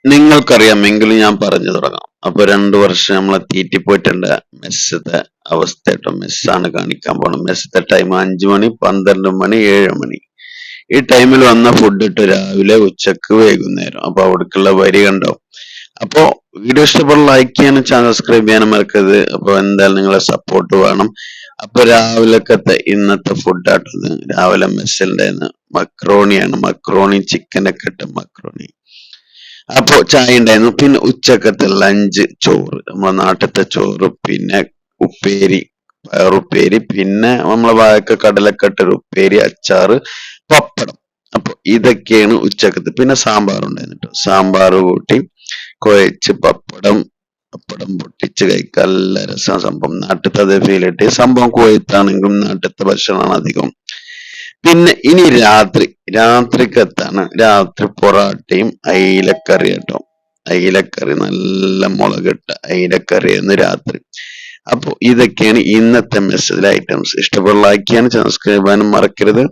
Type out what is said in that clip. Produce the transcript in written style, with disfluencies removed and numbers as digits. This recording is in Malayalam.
നിങ്ങൾക്കറിയാമെങ്കിലും ഞാൻ പറഞ്ഞു തുടങ്ങാം. അപ്പൊ 2 വർഷം നമ്മളെ തീറ്റിപ്പോയിട്ടുണ്ട് മെസ്സത്തെ അവസ്ഥ കേട്ടോ. മെസ്സാണ് കാണിക്കാൻ പോണത്. മെസ്സത്തെ ടൈം 5 മണി, 12 മണി, 7 മണി. ഈ ടൈമിൽ വന്ന ഫുഡ് ഇട്ട് രാവിലെ, ഉച്ചക്ക്, വൈകുന്നേരം. അപ്പൊ അവിടേക്കുള്ള വരി കണ്ടോ. അപ്പൊ വീഡിയോ ഇഷ്ടപ്പെട്ട ലൈക്ക് ചെയ്യാനും ചാനൽ സബ്സ്ക്രൈബ് ചെയ്യാനും മറക്കരുത്. അപ്പൊ എന്തായാലും നിങ്ങളെ സപ്പോർട്ട് വേണം. അപ്പൊ രാവിലക്കത്തെ ഇന്നത്തെ ഫുഡ് ആട്ടത് രാവിലെ മെസ്സിലുണ്ടായിരുന്ന മക്രോണിയാണ്. മക്രോണി ചിക്കനൊക്കെ ഇട്ട മക്രോണി. അപ്പൊ ചായ ഉണ്ടായിരുന്നു. പിന്നെ ഉച്ചക്കത്തെ ലഞ്ച് ചോറ്, നമ്മളെ നാട്ടിലത്തെ ചോറ്, പിന്നെ ഉപ്പേരി, പയറുപ്പേരി, പിന്നെ നമ്മളെ വാഴക്ക കടലൊക്കെ ഇട്ടൊരു ഉപ്പേരി, അച്ചാറ്, പപ്പടം. അപ്പൊ ഇതൊക്കെയാണ് ഉച്ചക്കത്തെ. പിന്നെ സാമ്പാർ ഉണ്ടായിരുന്നു. സാമ്പാർ കൂട്ടി കുഴച്ച് പപ്പടം പൊട്ടിച്ച് കഴിക്കാൻ നല്ല രസമാണ് സംഭവം. നാട്ടിലത്തെ അതേ ഫീൽ കിട്ടി. സംഭവം കുവൈത്താണെങ്കിലും നാട്ടിലത്തെ ഭക്ഷണമാണ് അധികം. പിന്നെ ഇനി രാത്രിക്കത്താണ്. രാത്രി പൊറാട്ടയും അയിലക്കറി കേട്ടോ. അയിലക്കറി നല്ല മുളകിട്ട അയിലക്കറിയായിരുന്നു രാത്രി. അപ്പൊ ഇതൊക്കെയാണ് ഇന്നത്തെ മെസ്സേജിലെ ഐറ്റംസ്. ഇഷ്ടപ്പെട്ട ലൈക്ക് ചെയ്യാനും സബ്സ്ക്രൈബ് ചെയ്യാനും മറക്കരുത്.